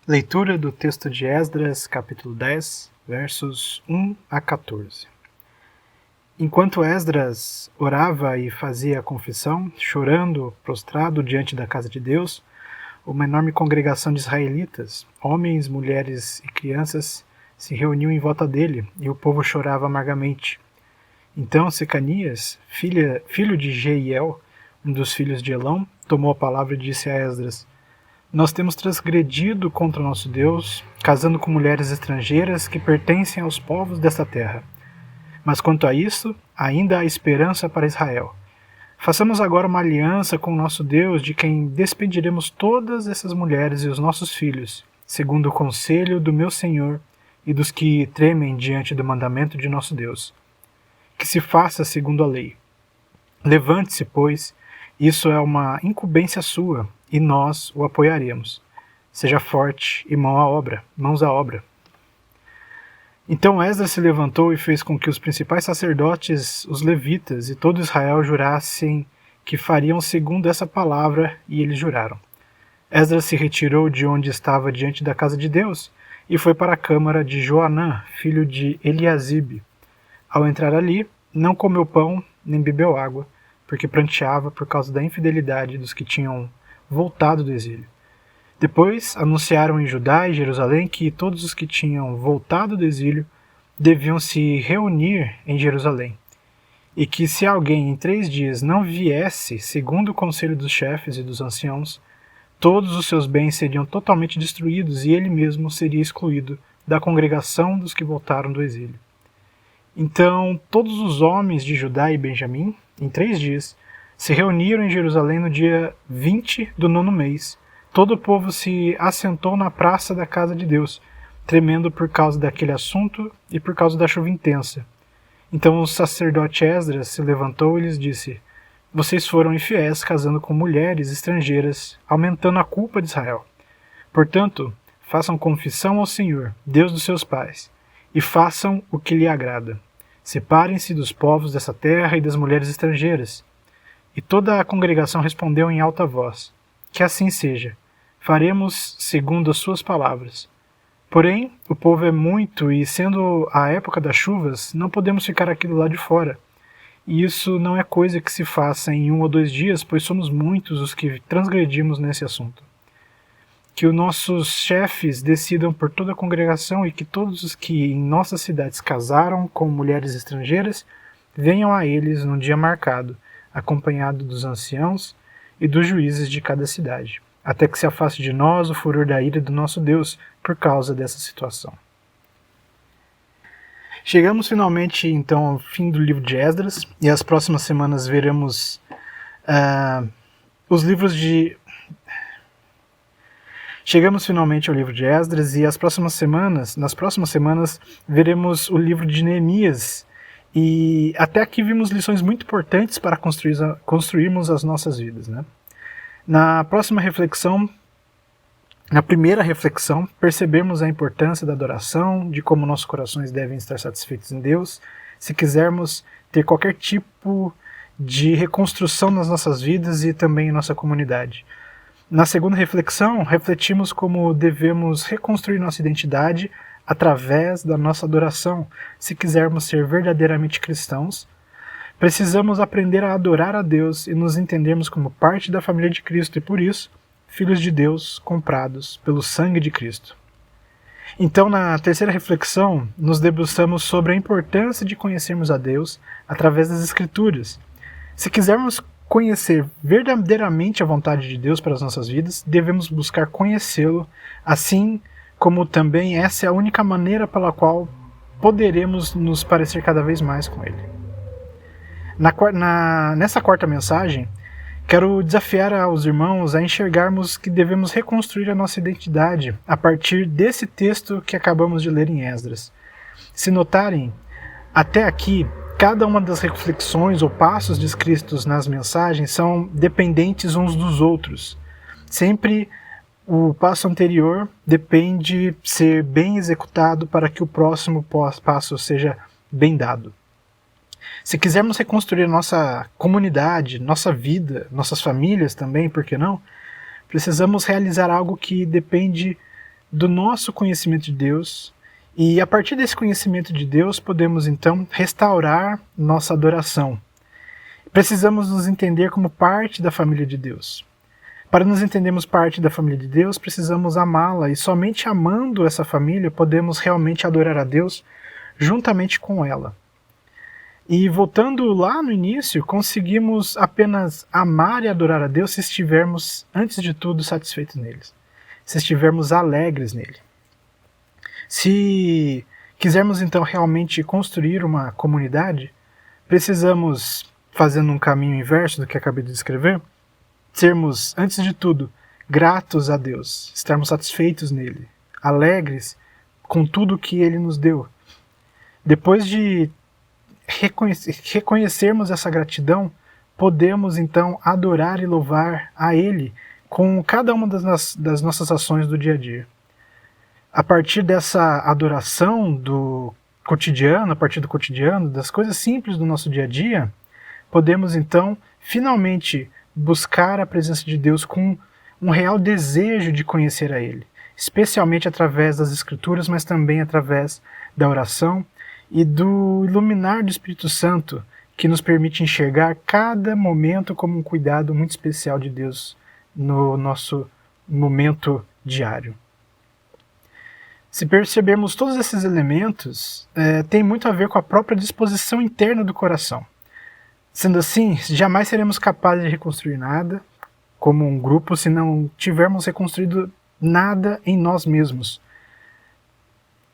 Leitura do texto de Esdras, capítulo 10, versos 1 a 14. Enquanto Esdras orava e fazia a confissão, chorando, prostrado diante da casa de Deus, uma enorme congregação de israelitas, homens, mulheres e crianças, se reuniu em volta dele, e o povo chorava amargamente. Então Secanias, filho de Jeiel, um dos filhos de Elão, tomou a palavra e disse a Esdras: Nós temos transgredido contra nosso Deus, casando com mulheres estrangeiras que pertencem aos povos desta terra. Mas quanto a isso, ainda há esperança para Israel. Façamos agora uma aliança com o nosso Deus, de quem despediremos todas essas mulheres e os nossos filhos, segundo o conselho do meu Senhor e dos que tremem diante do mandamento de nosso Deus. Que se faça segundo a lei. Levante-se, pois, isso é uma incumbência sua, e nós o apoiaremos. Seja forte e mãos à obra. Então Esdras se levantou e fez com que os principais sacerdotes, os levitas e todo Israel jurassem que fariam segundo essa palavra, e eles juraram. Esdras se retirou de onde estava diante da casa de Deus e foi para a câmara de Joanã, filho de Eliasibe. Ao entrar ali, não comeu pão nem bebeu água, porque pranteava por causa da infidelidade dos que tinham voltado do exílio. Depois anunciaram em Judá e Jerusalém que todos os que tinham voltado do exílio deviam se reunir em Jerusalém, e que se alguém em 3 dias não viesse, segundo o conselho dos chefes e dos anciãos, todos os seus bens seriam totalmente destruídos e ele mesmo seria excluído da congregação dos que voltaram do exílio. Então todos os homens de Judá e Benjamim, em 3 dias, se reuniram em Jerusalém no dia 20 do 9º mês. Todo o povo se assentou na praça da casa de Deus, tremendo por causa daquele assunto e por causa da chuva intensa. Então o sacerdote Esdras se levantou e lhes disse: Vocês foram infiéis casando com mulheres estrangeiras, aumentando a culpa de Israel. Portanto, façam confissão ao Senhor, Deus dos seus pais, e façam o que lhe agrada. Separem-se dos povos dessa terra e das mulheres estrangeiras. E toda a congregação respondeu em alta voz: Que assim seja. Faremos segundo as suas palavras. Porém, o povo é muito e, sendo a época das chuvas, não podemos ficar aqui do lado de fora. E isso não é coisa que se faça em 1 ou 2 dias, pois somos muitos os que transgredimos nesse assunto. Que os nossos chefes decidam por toda a congregação e que todos os que em nossas cidades casaram com mulheres estrangeiras venham a eles num dia marcado, acompanhado dos anciãos e dos juízes de cada cidade, até que se afaste de nós o furor da ira do nosso Deus por causa dessa situação. Chegamos finalmente então ao fim do livro de Esdras, e as próximas semanas veremos os livros de... Chegamos finalmente ao livro de Esdras, e nas próximas semanas veremos o livro de Neemias. E até aqui vimos lições muito importantes para construirmos as nossas vidas, né? Na primeira reflexão, percebemos a importância da adoração, de como nossos corações devem estar satisfeitos em Deus, se quisermos ter qualquer tipo de reconstrução nas nossas vidas e também em nossa comunidade. Na segunda reflexão, refletimos como devemos reconstruir nossa identidade através da nossa adoração. Se quisermos ser verdadeiramente cristãos, precisamos aprender a adorar a Deus e nos entendermos como parte da família de Cristo e, por isso, filhos de Deus comprados pelo sangue de Cristo. Então, na terceira reflexão, nos debruçamos sobre a importância de conhecermos a Deus através das Escrituras. Se quisermos conhecer verdadeiramente a vontade de Deus para as nossas vidas, devemos buscar conhecê-lo, assim como também essa é a única maneira pela qual poderemos nos parecer cada vez mais com Ele. Nessa quarta mensagem, quero desafiar aos irmãos a enxergarmos que devemos reconstruir a nossa identidade a partir desse texto que acabamos de ler em Esdras. Se notarem, até aqui, cada uma das reflexões ou passos descritos nas mensagens são dependentes uns dos outros. Sempre o passo anterior depende ser bem executado para que o próximo passo seja bem dado. Se quisermos reconstruir nossa comunidade, nossa vida, nossas famílias também, por que não? Precisamos realizar algo que depende do nosso conhecimento de Deus, e a partir desse conhecimento de Deus podemos então restaurar nossa adoração. Precisamos nos entender como parte da família de Deus. Para nos entendermos parte da família de Deus, precisamos amá-la, e somente amando essa família podemos realmente adorar a Deus juntamente com ela. E voltando lá no início, conseguimos apenas amar e adorar a Deus se estivermos, antes de tudo, satisfeitos nele, se estivermos alegres nele. Se quisermos então realmente construir uma comunidade, precisamos, fazendo um caminho inverso do que acabei de descrever, sermos, antes de tudo, gratos a Deus, estarmos satisfeitos nele, alegres com tudo que ele nos deu. Depois de reconhecermos essa gratidão, podemos então adorar e louvar a ele com cada uma das nossas ações do dia a dia. A partir dessa adoração do cotidiano, a partir do cotidiano, das coisas simples do nosso dia a dia, podemos então finalmente buscar a presença de Deus com um real desejo de conhecer a Ele, especialmente através das Escrituras, mas também através da oração e do iluminar do Espírito Santo, que nos permite enxergar cada momento como um cuidado muito especial de Deus no nosso momento diário. Se percebermos todos esses elementos, tem muito a ver com a própria disposição interna do coração. Sendo assim, jamais seremos capazes de reconstruir nada como um grupo se não tivermos reconstruído nada em nós mesmos.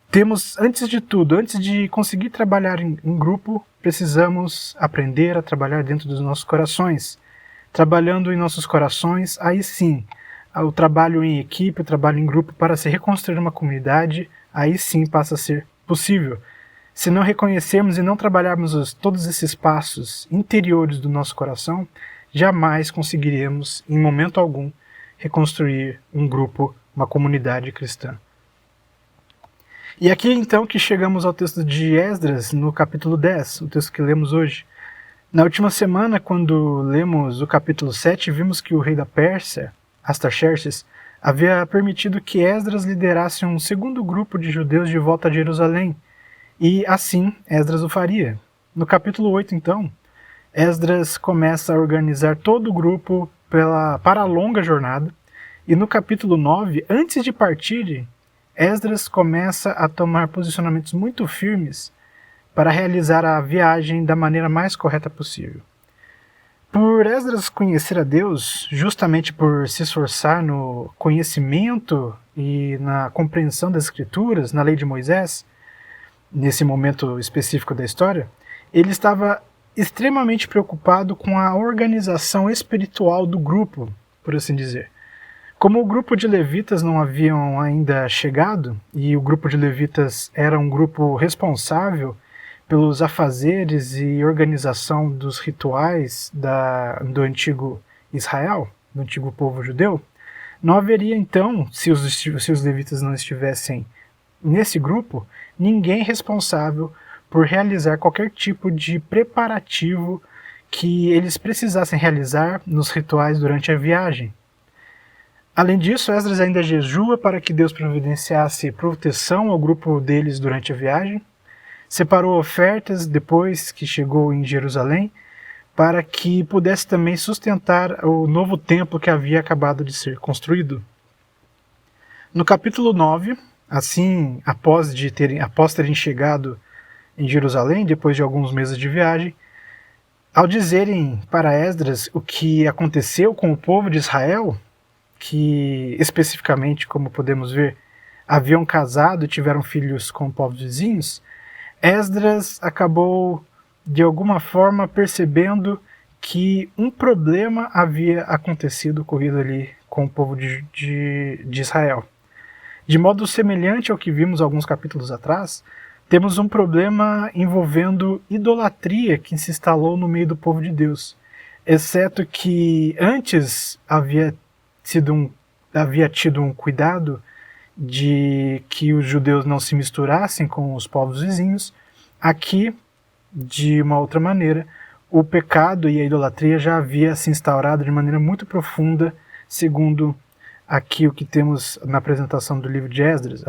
Temos, antes de tudo, antes de conseguir trabalhar em grupo, precisamos aprender a trabalhar dentro dos nossos corações. Trabalhando em nossos corações, aí sim, o trabalho em equipe, o trabalho em grupo para se reconstruir uma comunidade, aí sim passa a ser possível. Se não reconhecermos e não trabalharmos todos esses passos interiores do nosso coração, jamais conseguiremos, em momento algum, reconstruir um grupo, uma comunidade cristã. E aqui então que chegamos ao texto de Esdras, no capítulo 10, o texto que lemos hoje. Na última semana, quando lemos o capítulo 7, vimos que o rei da Pérsia, Artaxerxes, havia permitido que Esdras liderasse um segundo grupo de judeus de volta a Jerusalém, e assim Esdras o faria. No capítulo 8, então, Esdras começa a organizar todo o grupo para a longa jornada, e no capítulo 9, antes de partirem, Esdras começa a tomar posicionamentos muito firmes para realizar a viagem da maneira mais correta possível. Por Esdras conhecer a Deus, justamente por se esforçar no conhecimento e na compreensão das Escrituras, na lei de Moisés, nesse momento específico da história, ele estava extremamente preocupado com a organização espiritual do grupo, por assim dizer. Como o grupo de levitas não haviam ainda chegado, e o grupo de levitas era um grupo responsável pelos afazeres e organização dos rituais do antigo Israel, do antigo povo judeu, não haveria então, se os levitas não estivessem nesse grupo, ninguém responsável por realizar qualquer tipo de preparativo que eles precisassem realizar nos rituais durante a viagem. Além disso, Esdras ainda jejua para que Deus providenciasse proteção ao grupo deles durante a viagem, separou ofertas depois que chegou em Jerusalém, para que pudesse também sustentar o novo templo que havia acabado de ser construído. No capítulo 9, assim, após terem chegado em Jerusalém, depois de alguns meses de viagem, ao dizerem para Esdras o que aconteceu com o povo de Israel, que especificamente, como podemos ver, haviam casado e tiveram filhos com povos vizinhos, Esdras acabou, de alguma forma, percebendo que um problema havia ocorrido ali com o povo de Israel. De modo semelhante ao que vimos alguns capítulos atrás, temos um problema envolvendo idolatria que se instalou no meio do povo de Deus, exceto que antes havia tido um cuidado de que os judeus não se misturassem com os povos vizinhos. Aqui, de uma outra maneira, o pecado e a idolatria já havia se instaurado de maneira muito profunda, segundo aqui o que temos na apresentação do livro de Esdras.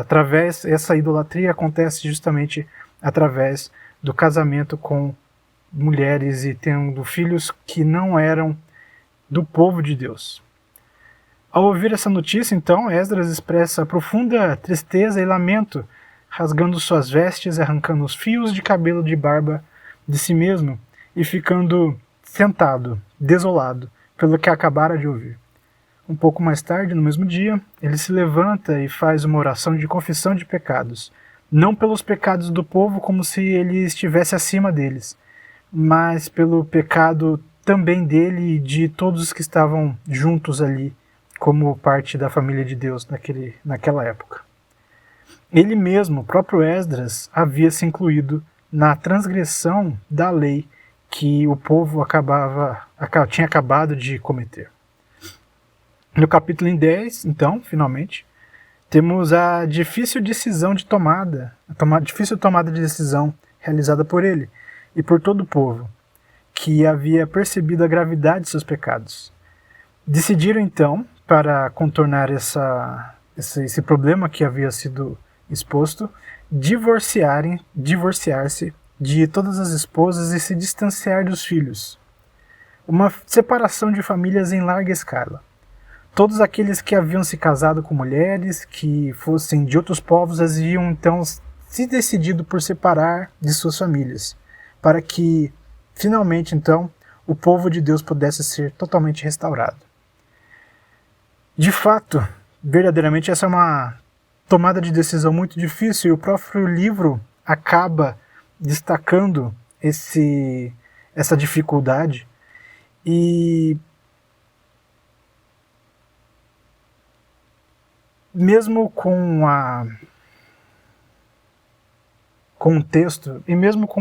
Essa idolatria acontece justamente através do casamento com mulheres e tendo filhos que não eram do povo de Deus. Ao ouvir essa notícia, então, Esdras expressa profunda tristeza e lamento, rasgando suas vestes, arrancando os fios de cabelo de barba de si mesmo e ficando sentado, desolado, pelo que acabara de ouvir. Um pouco mais tarde, no mesmo dia, ele se levanta e faz uma oração de confissão de pecados, não pelos pecados do povo como se ele estivesse acima deles, mas pelo pecado também dele e de todos os que estavam juntos ali, como parte da família de Deus naquela época. Ele mesmo, o próprio Esdras, havia se incluído na transgressão da lei que o povo tinha acabado de cometer. No capítulo 10, então, finalmente, temos a difícil tomada de decisão realizada por ele e por todo o povo, que havia percebido a gravidade de seus pecados. Decidiram, então, para contornar esse problema que havia sido exposto, divorciar-se de todas as esposas e se distanciar dos filhos. Uma separação de famílias em larga escala. Todos aqueles que haviam se casado com mulheres que fossem de outros povos haviam então se decidido por separar de suas famílias, para que, finalmente, então, o povo de Deus pudesse ser totalmente restaurado. De fato, verdadeiramente, essa é uma tomada de decisão muito difícil e o próprio livro acaba destacando essa dificuldade e mesmo com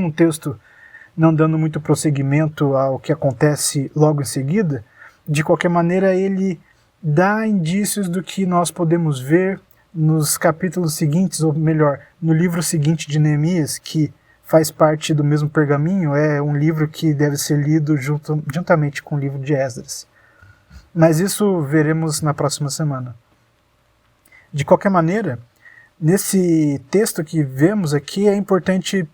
o texto não dando muito prosseguimento ao que acontece logo em seguida, de qualquer maneira ele dá indícios do que nós podemos ver nos capítulos seguintes, ou melhor, no livro seguinte de Neemias, que faz parte do mesmo pergaminho, é um livro que deve ser lido juntamente com o livro de Esdras. Mas isso veremos na próxima semana. De qualquer maneira, nesse texto que vemos aqui, é interessante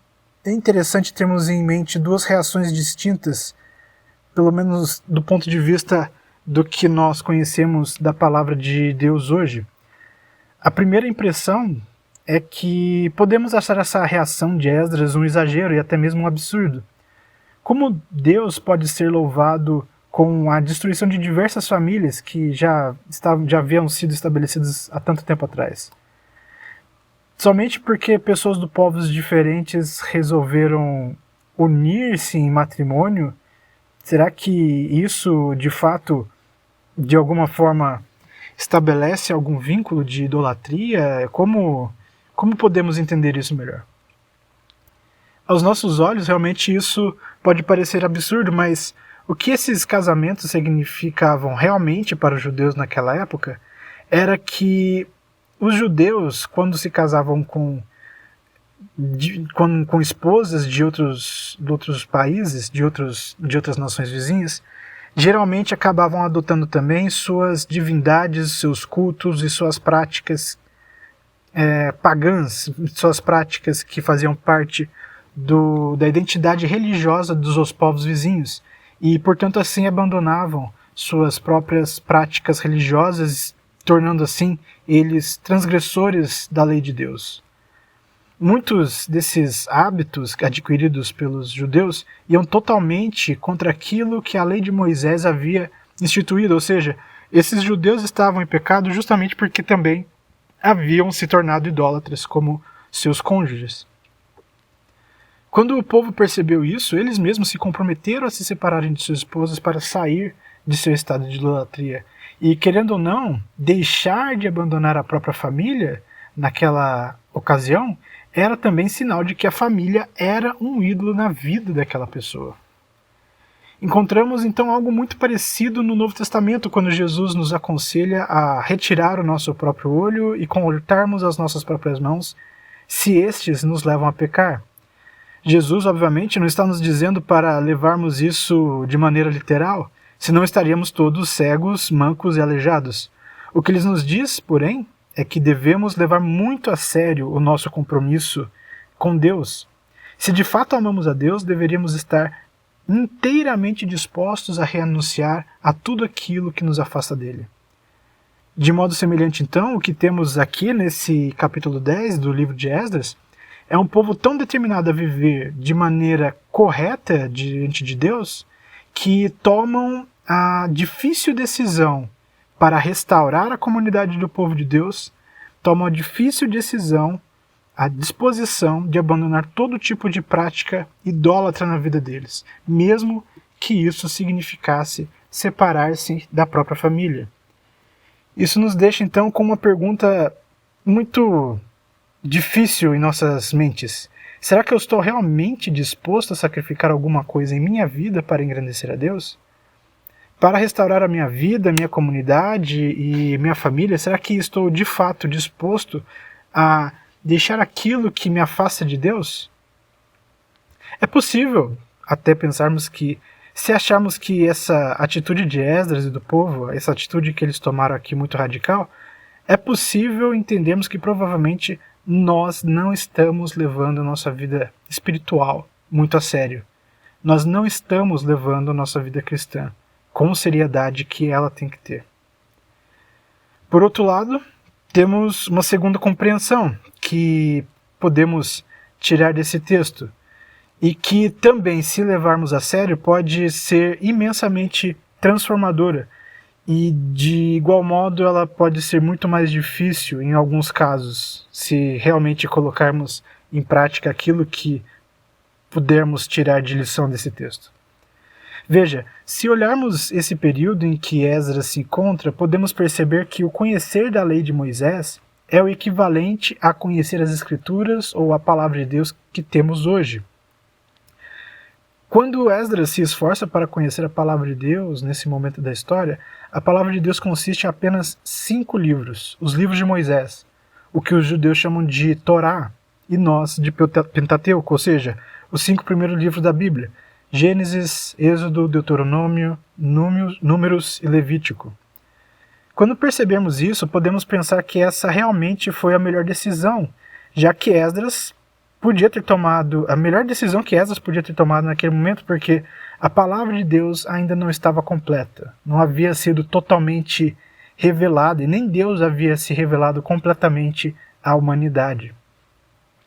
termos em mente duas reações distintas, pelo menos do ponto de vista do que nós conhecemos da palavra de Deus hoje. A primeira impressão é que podemos achar essa reação de Esdras um exagero e até mesmo um absurdo. Como Deus pode ser louvado com a destruição de diversas famílias que já haviam sido estabelecidas há tanto tempo atrás? Somente porque pessoas de povos diferentes resolveram unir-se em matrimônio? Será que isso, de fato, de alguma forma, estabelece algum vínculo de idolatria? Como podemos entender isso melhor? Aos nossos olhos, realmente isso pode parecer absurdo, mas o que esses casamentos significavam realmente para os judeus naquela época era que os judeus, quando se casavam com esposas de outros países, de outras nações vizinhas, geralmente acabavam adotando também suas divindades, seus cultos e suas práticas pagãs, suas práticas que faziam parte da identidade religiosa dos povos vizinhos, e portanto assim abandonavam suas próprias práticas religiosas, tornando assim eles transgressores da lei de Deus. Muitos desses hábitos adquiridos pelos judeus iam totalmente contra aquilo que a lei de Moisés havia instituído, ou seja, esses judeus estavam em pecado justamente porque também haviam se tornado idólatras como seus cônjuges. Quando o povo percebeu isso, eles mesmos se comprometeram a se separarem de suas esposas para sair de seu estado de idolatria. E, querendo ou não, deixar de abandonar a própria família naquela ocasião era também sinal de que a família era um ídolo na vida daquela pessoa. Encontramos então algo muito parecido no Novo Testamento, quando Jesus nos aconselha a retirar o nosso próprio olho e cortarmos as nossas próprias mãos, se estes nos levam a pecar. Jesus, obviamente, não está nos dizendo para levarmos isso de maneira literal, senão estaríamos todos cegos, mancos e aleijados. O que ele nos diz, porém, é que devemos levar muito a sério o nosso compromisso com Deus. Se de fato amamos a Deus, deveríamos estar inteiramente dispostos a renunciar a tudo aquilo que nos afasta dele. De modo semelhante, então, o que temos aqui nesse capítulo 10 do livro de Esdras é um povo tão determinado a viver de maneira correta diante de Deus que tomam a difícil decisão para restaurar a comunidade do povo de Deus, tomam a difícil decisão, a disposição de abandonar todo tipo de prática idólatra na vida deles, mesmo que isso significasse separar-se da própria família. Isso nos deixa então com uma pergunta muito difícil em nossas mentes. Será que eu estou realmente disposto a sacrificar alguma coisa em minha vida para engrandecer a Deus? Para restaurar a minha vida, minha comunidade e minha família, será que estou de fato disposto a deixar aquilo que me afasta de Deus? É possível até pensarmos que, se acharmos que essa atitude de Esdras e do povo, essa atitude que eles tomaram aqui muito radical, é possível entendermos que provavelmente nós não estamos levando a nossa vida espiritual muito a sério. Nós não estamos levando a nossa vida cristã com seriedade que ela tem que ter. Por outro lado, temos uma segunda compreensão que podemos tirar desse texto e que também, se levarmos a sério, pode ser imensamente transformadora e, de igual modo, ela pode ser muito mais difícil em alguns casos, se realmente colocarmos em prática aquilo que pudermos tirar de lição desse texto. Veja, se olharmos esse período em que Esdras se encontra, podemos perceber que o conhecer da lei de Moisés é o equivalente a conhecer as Escrituras ou a Palavra de Deus que temos hoje. Quando Esdras se esforça para conhecer a Palavra de Deus, nesse momento da história, a Palavra de Deus consiste em apenas 5 livros, os livros de Moisés, o que os judeus chamam de Torá, e nós de Pentateuco, ou seja, os 5 primeiros livros da Bíblia, Gênesis, Êxodo, Deuteronômio, Números e Levítico. Quando percebemos isso, podemos pensar que essa realmente foi a melhor decisão, já que Esdras podia ter tomado, a melhor decisão que Esdras podia ter tomado naquele momento, porque a palavra de Deus ainda não estava completa, não havia sido totalmente revelada, e nem Deus havia se revelado completamente à humanidade.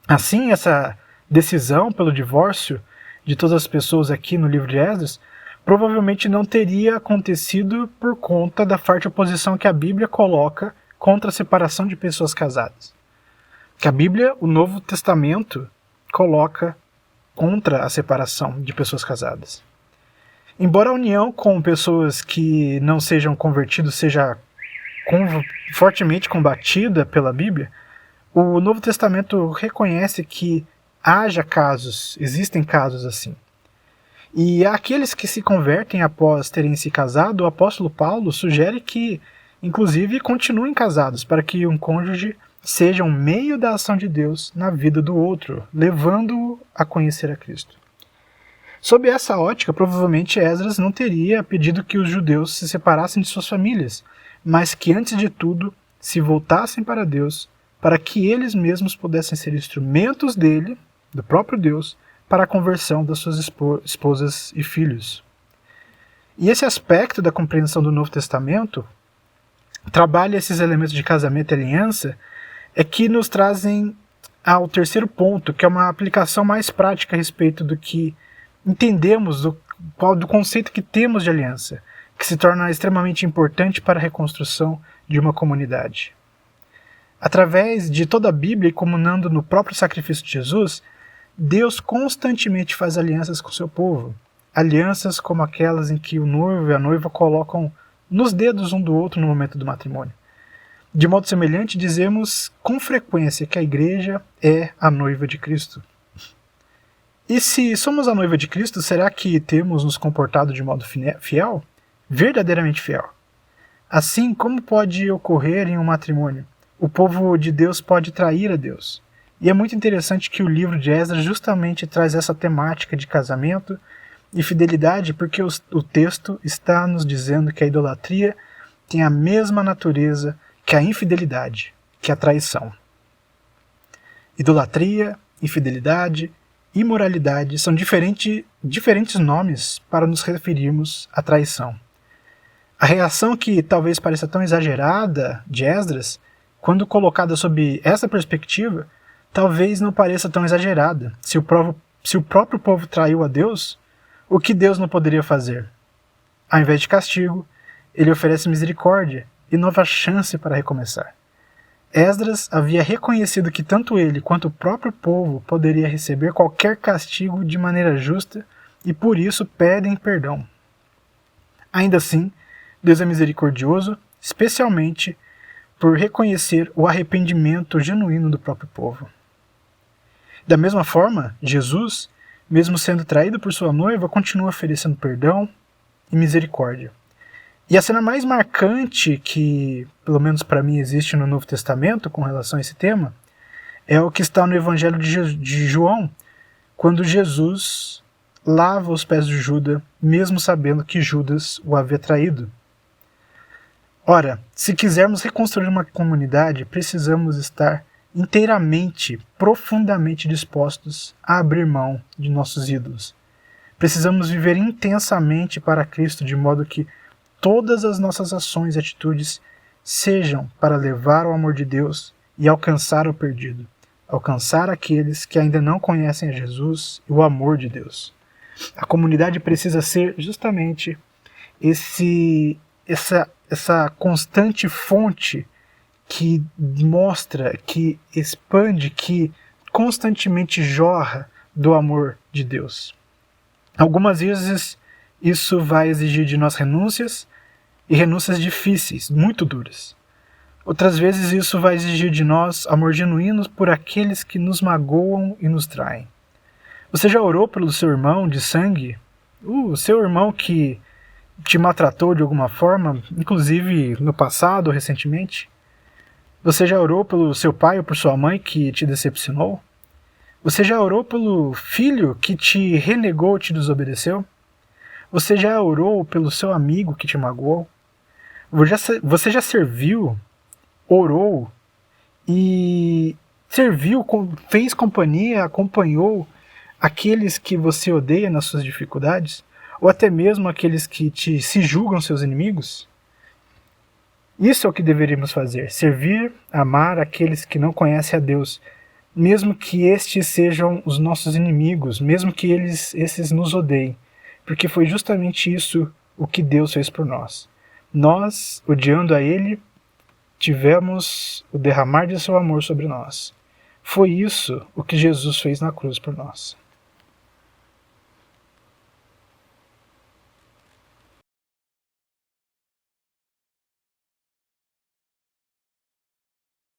Assim, essa decisão pelo divórcio de todas as pessoas aqui no livro de Esdras provavelmente não teria acontecido por conta da forte oposição que a Bíblia coloca contra a separação de pessoas casadas. Que a Bíblia, o Novo Testamento, coloca contra a separação de pessoas casadas. Embora a união com pessoas que não sejam convertidos seja fortemente combatida pela Bíblia, o Novo Testamento reconhece que existem casos assim. E aqueles que se convertem após terem se casado, o apóstolo Paulo sugere que, inclusive, continuem casados, para que um cônjuge seja um meio da ação de Deus na vida do outro, levando-o a conhecer a Cristo. Sob essa ótica, provavelmente Esdras não teria pedido que os judeus se separassem de suas famílias, mas que, antes de tudo, se voltassem para Deus, para que eles mesmos pudessem ser instrumentos dele, do próprio Deus, para a conversão das suas esposas e filhos. E esse aspecto da compreensão do Novo Testamento trabalha esses elementos de casamento e aliança é que nos trazem ao terceiro ponto, que é uma aplicação mais prática a respeito do que entendemos, do conceito que temos de aliança, que se torna extremamente importante para a reconstrução de uma comunidade. Através de toda a Bíblia e comunando no próprio sacrifício de Jesus, Deus constantemente faz alianças com seu povo, alianças como aquelas em que o noivo e a noiva colocam nos dedos um do outro no momento do matrimônio. De modo semelhante, dizemos com frequência que a igreja é a noiva de Cristo. E se somos a noiva de Cristo, será que temos nos comportado de modo fiel? Verdadeiramente fiel? Assim, como pode ocorrer em um matrimônio? O povo de Deus pode trair a Deus. E é muito interessante que o livro de Esdras justamente traz essa temática de casamento e fidelidade, porque o texto está nos dizendo que a idolatria têm a mesma natureza que a infidelidade, que a traição. Idolatria, infidelidade, imoralidade são diferentes nomes para nos referirmos à traição. A reação que talvez pareça tão exagerada de Esdras, quando colocada sob essa perspectiva, talvez não pareça tão exagerada. Se o próprio povo traiu a Deus, o que Deus não poderia fazer? Ao invés de castigo, ele oferece misericórdia e nova chance para recomeçar. Esdras havia reconhecido que tanto ele quanto o próprio povo poderia receber qualquer castigo de maneira justa e por isso pedem perdão. Ainda assim, Deus é misericordioso, especialmente por reconhecer o arrependimento genuíno do próprio povo. Da mesma forma, Jesus, mesmo sendo traído por sua noiva, continua oferecendo perdão e misericórdia. E a cena mais marcante que, pelo menos para mim, existe no Novo Testamento com relação a esse tema, é o que está no Evangelho de João, quando Jesus lava os pés de Judas, mesmo sabendo que Judas o havia traído. Ora, se quisermos reconstruir uma comunidade, precisamos estar inteiramente, profundamente dispostos a abrir mão de nossos ídolos. Precisamos viver intensamente para Cristo, de modo que todas as nossas ações e atitudes sejam para levar o amor de Deus e alcançar o perdido, alcançar aqueles que ainda não conhecem a Jesus e o amor de Deus. A comunidade precisa ser justamente essa constante fonte que mostra, que expande, que constantemente jorra do amor de Deus. Algumas vezes isso vai exigir de nós renúncias, e renúncias difíceis, muito duras. Outras vezes isso vai exigir de nós amor genuíno por aqueles que nos magoam e nos traem. Você já orou pelo seu irmão de sangue? O seu irmão que te maltratou de alguma forma, inclusive no passado ou recentemente? Você já orou pelo seu pai ou por sua mãe que te decepcionou? Você já orou pelo filho que te renegou ou te desobedeceu? Você já orou pelo seu amigo que te magoou? Você já serviu, orou e serviu, fez companhia, acompanhou aqueles que você odeia nas suas dificuldades? Ou até mesmo aqueles que se julgam seus inimigos? Isso é o que deveríamos fazer, servir, amar aqueles que não conhecem a Deus, mesmo que estes sejam os nossos inimigos, mesmo que esses nos odeiem, porque foi justamente isso o que Deus fez por nós. Nós, odiando a Ele, tivemos o derramar de seu amor sobre nós. Foi isso o que Jesus fez na cruz por nós.